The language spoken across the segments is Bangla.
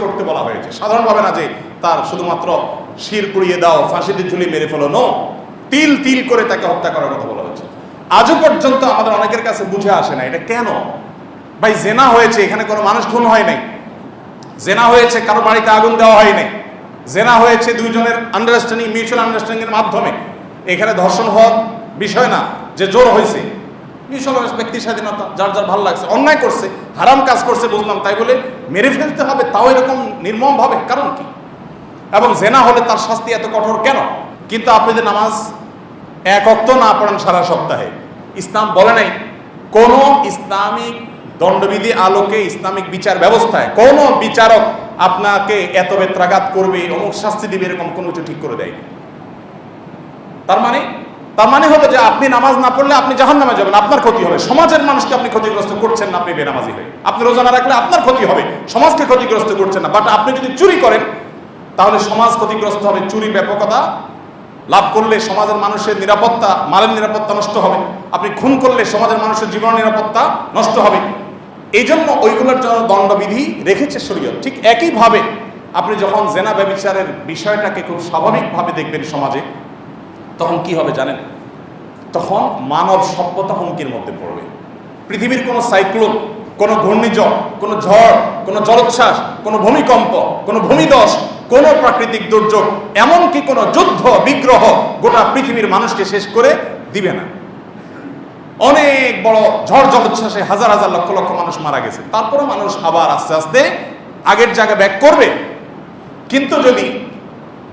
করতে বলা হয়েছে, সাধারণভাবে না যে তার শুধুমাত্র শির পুড়িয়ে দাও, ফাঁসিতে ঝুলিয়ে মেরে ফেলো, নো, তিল তিল করে তাকে হত্যা করার কথা বলা হয়েছে। আজও পর্যন্ত আমাদের অনেকের কাছে বুঝে আসে না এটা কেন। ভাই জেনা হয়েছে, এখানে কোনো মানুষ খুন হয় নাই, জেনা হয়েছে কারো বাড়িতে আগুন দেওয়া হয় নাই, জেনা হয়েছে দুইজনের আন্ডারস্ট্যান্ডিং, মিউচুয়াল আন্ডারস্ট্যান্ডিং এর মাধ্যমে। এখানে ধর্ষণ হওয়ার বিষয় না যে জোর হয়েছে, মিউচুয়াল ব্যক্তি স্বাধীনতা, যার যার ভালো লাগছে, অন্যায় করছে, হারাম কাজ করছে বুঝলাম, তাই বলে মেরে ফেলতে হবে, তাও এরকম নির্মম ভাবে, কারণ কি? এবং জেনা হলে তার শাস্তি এত কঠোর কেন? কিন্তু আপনি যে নামাজ এক ওয়াক্ত না পড়েন সারা সপ্তাহে, ইসলাম বলে নাই, কোন ইসলামিক দণ্ডবিধি আলোকে ইসলামিক বিচার ব্যবস্থায় কোন বিচারক আপনাকে এত বেত্রাঘাত করবে, অমুক শাস্তি দিবে, এরকম কোনো কিছু ঠিক করে দেয়। তার মানে হলো যে আপনি নামাজ না পড়লে আপনি জাহান্নামে যাবেন, আপনার ক্ষতি হবে। সমাজের মানুষকে আপনি ক্ষতিগ্রস্ত করছেন না, আপনি বেনামাজি হয়ে। আপনি রোজা না রাখলে আপনার ক্ষতি হবে, সমাজকে ক্ষতিগ্রস্ত করছেন না। বাট আপনি যদি চুরি করেন তাহলে সমাজ ক্ষতিগ্রস্ত হবে। চুরি ব্যাপকতা লাভ করলে সমাজের মানুষের নিরাপত্তা, মালের নিরাপত্তা নষ্ট হবে। আপনি খুন করলে সমাজের মানুষের জীবন নিরাপত্তা নষ্ট হবে। এই জন্য ওইগুলোর জন্য দণ্ডবিধি রেখেছে শরীয়ত। ঠিক একইভাবে আপনি যখন জেনা ব্যভিচারের বিষয়টাকে খুব স্বাভাবিকভাবে দেখবেন সমাজে, তখন কি হবে জানেন? তখন মানব সভ্যতা হুমকির মধ্যে পড়বে। পৃথিবীর কোনো সাইক্লোন, কোনো ঘূর্ণিঝড়, কোনো ঝড়, কোনো জলোচ্ছ্বাস, কোনো ভূমিকম্প, কোনো ভূমিধস, কোনো প্রাকৃতিক দুর্যোগ, এমনকি কোনো যুদ্ধ বিগ্রহ গোটা পৃথিবীর মানুষকে শেষ করে দিবে না। অনেক বড় ঝড় জলোচ্ছ্বাসে হাজার হাজার লক্ষ লক্ষ মানুষ মারা গেছে, তারপরে মানুষ আবার আস্তে আস্তে আগের জায়গায় ব্যাক করবে। কিন্তু যদি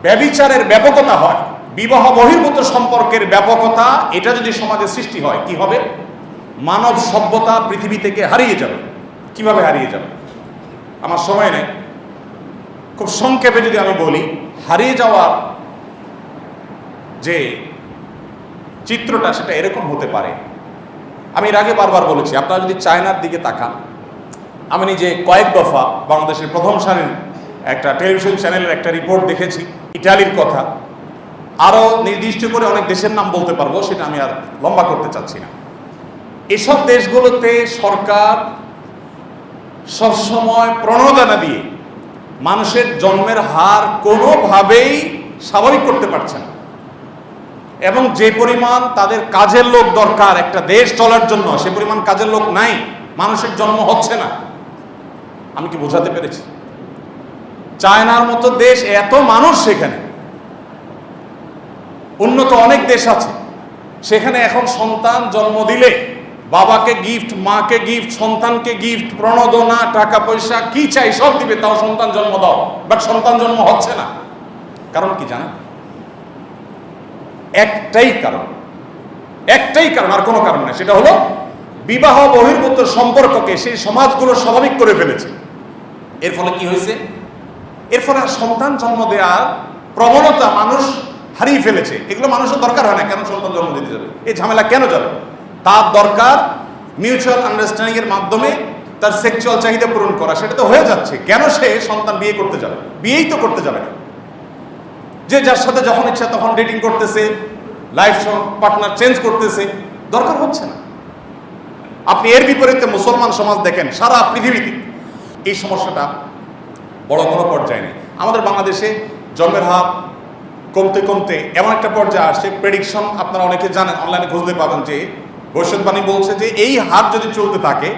ব্যভিচারের ব্যাপকতা হয়, বিবাহ বহির্ভূত সম্পর্কের ব্যাপকতা, এটা যদি সমাজে সৃষ্টি হয়, কি হবে? মানব সভ্যতা পৃথিবী থেকে হারিয়ে যাবে। কিভাবে হারিয়ে যাবে? আমার সময় নেই, খুব সংক্ষেপে যদি আমি বলি, হারিয়ে যাওয়ার যে চিত্রটা সেটা এরকম হতে পারে। আমি এর আগে বারবার বলেছি, আপনারা যদি চায়নার দিকে তাকান, আমি নিজে কয়েক দফা বাংলাদেশের প্রথম সারির একটা টেলিভিশন চ্যানেলের একটা রিপোর্ট দেখেছি ইটালির কথা, আরও নির্দিষ্ট করে অনেক দেশের নাম বলতে পারবো, সেটা আমি আর লম্বা করতে চাচ্ছি না। এসব দেশগুলোতে সরকার সবসময় প্রণোদনা দিয়ে মানুষের জন্মের হার কোনোভাবেই স্বাভাবিক করতে পারছে না, এবং যে পরিমাণ তাদের কাজের লোক দরকার একটা দেশ চলার জন্য, সে পরিমাণ কাজের লোক নাই, মানুষের জন্ম হচ্ছে না। আমি কি বোঝাতে পেরেছি? চায়নার মতো দেশ, এত মানুষ, সেখানে উন্নত অনেক দেশ আছে, সেখানে এখন সন্তান জন্ম দিলে বাবাকে গিফট, মাকে গিফট, সন্তানকে গিফট, প্রণোদনা, টাকা পয়সা কি চাই সব দিবে, তাও সন্তান জন্ম দাও। বাট সন্তান জন্ম হচ্ছে না। কারণ কি জানেন? একটাই কারণ, আর কোনো কারণ না। সেটা হলো বিবাহ বহির্ভূত সম্পর্ককে সেই সমাজগুলো স্বাভাবিক করে ফেলেছে। এর ফলে কি হয়েছে? এর ফলে সন্তান জন্ম দেওয়ার প্রবণতা মানুষ হারিয়ে ফেলেছে। এগুলো মানুষের দরকার হয় না, কেন সন্তান জন্ম দিতে যাবে? এই ঝামেলা কেন যাবে? তার দরকার মিউচুয়াল আন্ডারস্ট্যান্ডিং এর মাধ্যমে তার সেক্সুয়াল চাহিদা পূরণ করা, সেটা তো হয়ে যাচ্ছে। কেন সে সন্তান বিয়ে করতে যাবে? বিয়েই তো করতে যাবে না। যে যার সাথে যখন ইচ্ছা তখন ডেটিং করতেছে, লাইফ পার্টনার চেঞ্জ করতেছে, দরকার হচ্ছে না। আপনি এর বিপরীতে মুসলমান সমাজ দেখেন, সারা পৃথিবীতে এই সমস্যাটা বড় কোনো পর্যায়ে নেই। আমাদের বাংলাদেশে জন্মের হার কমতে কমতে এমন একটা পর্যায়ে আসছে, প্রেডিকশন আপনারা অনেকে জানেন, অনলাইনে খুঁজতে পাবেন, যে ভবিষ্যৎবাণী বলছে যে এই হার যদি চলতে থাকে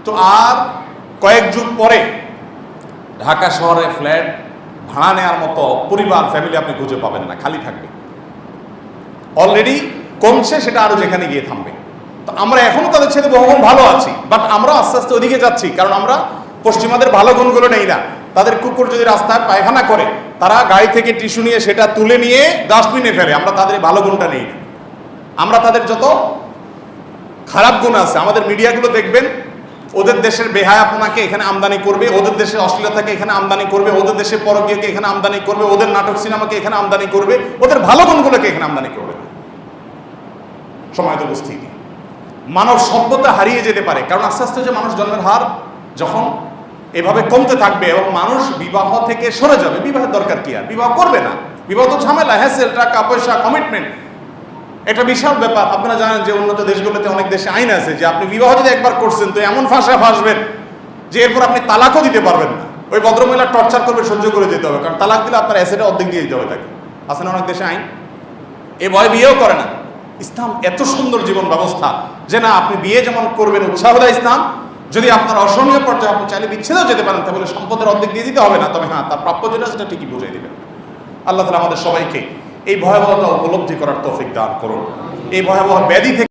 তো আর কয়েক যুগ পরে ঢাকা শহরে ফ্ল্যাট ভাড়া নেওয়ার মতো পরিবার, ফ্যামিলি আপনি খুঁজে পাবেন না, খালি থাকবে। অলরেডি কমছে, সেটা আরো যেখানে গিয়ে থামবে। তো আমরা এখনো তাদের ছেলে বহুগুণ ভালো আছি, বাট আমরা আস্তে আস্তে ওদিকে যাচ্ছি, কারণ আমরা পশ্চিমাদের ভালো গুণগুলো নেই না। তাদের কুকুর যদি রাস্তায় পায়খানা করে, তারা গাড়ি থেকে টিস্যু নিয়ে সেটা তুলে নিয়ে ডাস্টবিনে ফেলে, আমরা তাদের ভালো গুণটা নেই না। আমরা তাদের যত খারাপ গুণ আছে, আমাদের মিডিয়াগুলো দেখবেন, ওদের দেশের বেহায়াপনাকে এখানে আমদানি করবে, ওদের দেশের অশ্লীলতাকে এখানে আমদানি করবে, ওদের দেশের পরকীয়কে এখানে আমদানি করবে, ওদের নাটক সিনেমাকে এখানে আমদানি করবে, ওদের ভালো গুণগুলোকে এখানে আমদানি করবে। সময় তো উপস্থিতি, মানব সভ্যতা হারিয়ে যেতে পারে। কারণ আস্তে আস্তে যে মানুষ জন্মের হার যখন এভাবে কমতে থাকবে এবং মানুষ বিবাহ থেকে সরে যাবে, বিবাহের দরকার কি? আর বিবাহ করবে না। বিবাহ তো ঝামেলা, হ্যাসেল, টাকা পয়সা, কমিটমেন্ট, এটা বিশাল ব্যাপার। আপনারা জানেন যে উন্নত দেশগুলোতে অনেক দেশে আইন আছে যে আপনি বিবাহ যদি একবার করছেন তো এমন ফাঁসা ফাঁসবেন যে এরপর আপনি তালাকও দিতে পারবেন না। ওই ভদ্রমহিলা টর্চার করবে, সহ্য করে যেতে হবে, কারণ তালাক দিলে আপনার অ্যাসেটে অর্ধেক দিয়ে দিতে হবে তাকে। আছে না অনেক দেশে আইন, এ ভয় বিয়েও করে না। ইসলাম এত সুন্দর জীবন ব্যবস্থা যে না, আপনি বিয়ে যেমন করবেন উৎসাহ দেয় ইসলাম, যদি আপনার অসহনীয় পর্যায়ে আপনি চাইলে বিচ্ছেদও যেতে পারেন, তাহলে সম্পদের অর্ধেক দিয়ে দিতে হবে না, তবে হ্যাঁ তার প্রাপ্য যেটা সেটা ঠিকই বুঝিয়ে দিবেন। আল্লাহ তাআলা আমাদের সবাইকে এই ভয়াবহতা উপলব্ধি করার তৌফিক দান করুন। এই ভয়াবহ ব্যাধি থেকে